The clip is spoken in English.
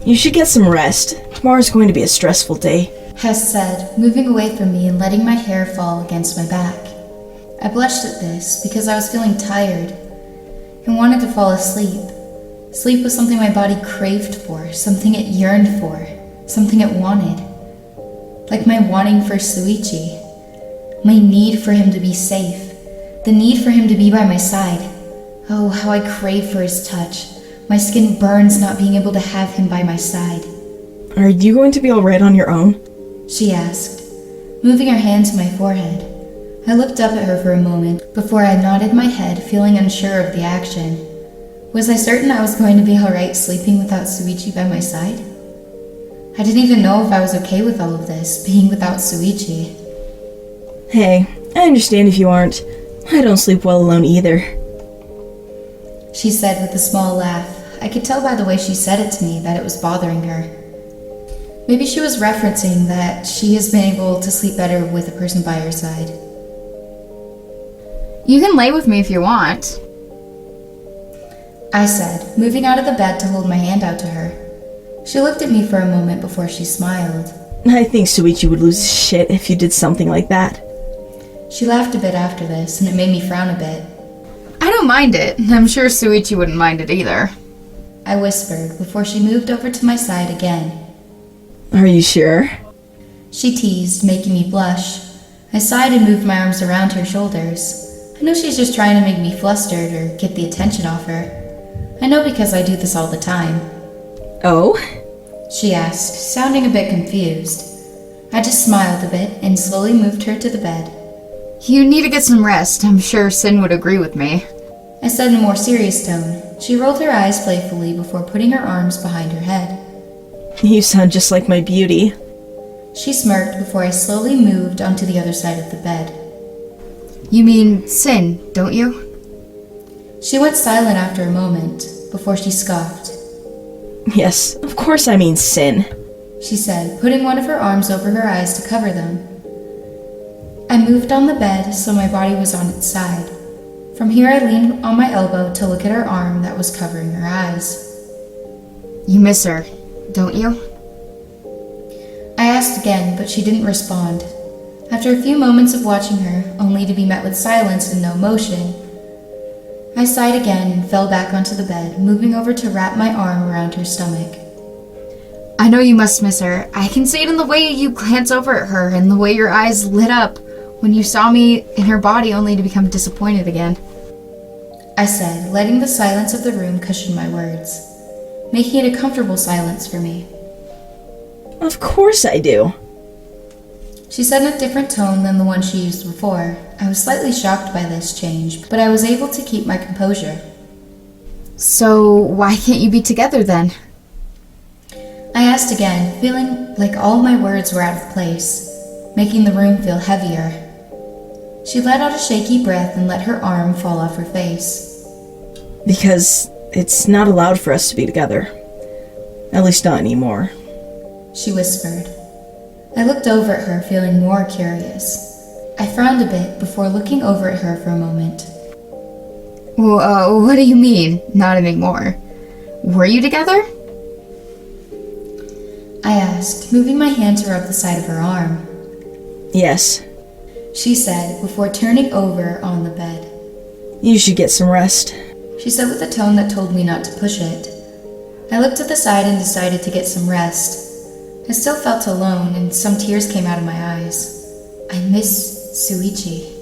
You should get some rest. Tomorrow's going to be a stressful day. Hess said, moving away from me and letting my hair fall against my back. I blushed at this because I was feeling tired and wanted to fall asleep. Sleep was something my body craved for, something it yearned for, something it wanted. Like my wanting for Shuichi. My need for him to be safe. The need for him to be by my side. Oh, how I crave for his touch. My skin burns not being able to have him by my side. Are you going to be alright on your own? She asked, moving her hand to my forehead. I looked up at her for a moment before I nodded my head, feeling unsure of the action. Was I certain I was going to be alright sleeping without Shuichi by my side? I didn't even know if I was okay with all of this, being without Shuichi. Hey, I understand if you aren't. I don't sleep well alone either. She said with a small laugh. I could tell by the way she said it to me that it was bothering her. Maybe she was referencing that she has been able to sleep better with a person by her side. You can lay with me if you want, I said, moving out of the bed to hold my hand out to her. She looked at me for a moment before she smiled. I think Shuichi would lose his shit if you did something like that. She laughed a bit after this, and it made me frown a bit. I don't mind it, and I'm sure Shuichi wouldn't mind it either. I whispered before she moved over to my side again. Are you sure? She teased, making me blush. I sighed and moved my arms around her shoulders. I know she's just trying to make me flustered or get the attention off her. I know because I do this all the time. Oh? She asked, sounding a bit confused. I just smiled a bit and slowly moved her to the bed. You need to get some rest. I'm sure Sin would agree with me. I said in a more serious tone. She rolled her eyes playfully before putting her arms behind her head. You sound just like my beauty. She smirked before I slowly moved onto the other side of the bed. You mean Sin, don't you? She went silent after a moment, before she scoffed. Yes, of course I mean Sin, she said, putting one of her arms over her eyes to cover them. I moved on the bed so my body was on its side. From here I leaned on my elbow to look at her arm that was covering her eyes. You miss her, don't you? I asked again, but she didn't respond. After a few moments of watching her, only to be met with silence and no motion, I sighed again and fell back onto the bed, moving over to wrap my arm around her stomach. I know you must miss her. I can see it in the way you glance over at her and the way your eyes lit up when you saw me in her body only to become disappointed again. I said, letting the silence of the room cushion my words, making it a comfortable silence for me. Of course I do. She said in a different tone than the one she used before. I was slightly shocked by this change, but I was able to keep my composure. So why can't you be together then? I asked again, feeling like all my words were out of place, making the room feel heavier. She let out a shaky breath and let her arm fall off her face. Because it's not allowed for us to be together. At least not anymore. She whispered. I looked over at her, feeling more curious. I frowned a bit before looking over at her for a moment. What do you mean, not anymore? Were you together? I asked, moving my hand to rub the side of her arm. Yes. She said, before turning over on the bed. You should get some rest. She said with a tone that told me not to push it. I looked to the side and decided to get some rest. I still felt alone, and some tears came out of my eyes. I miss Shuichi.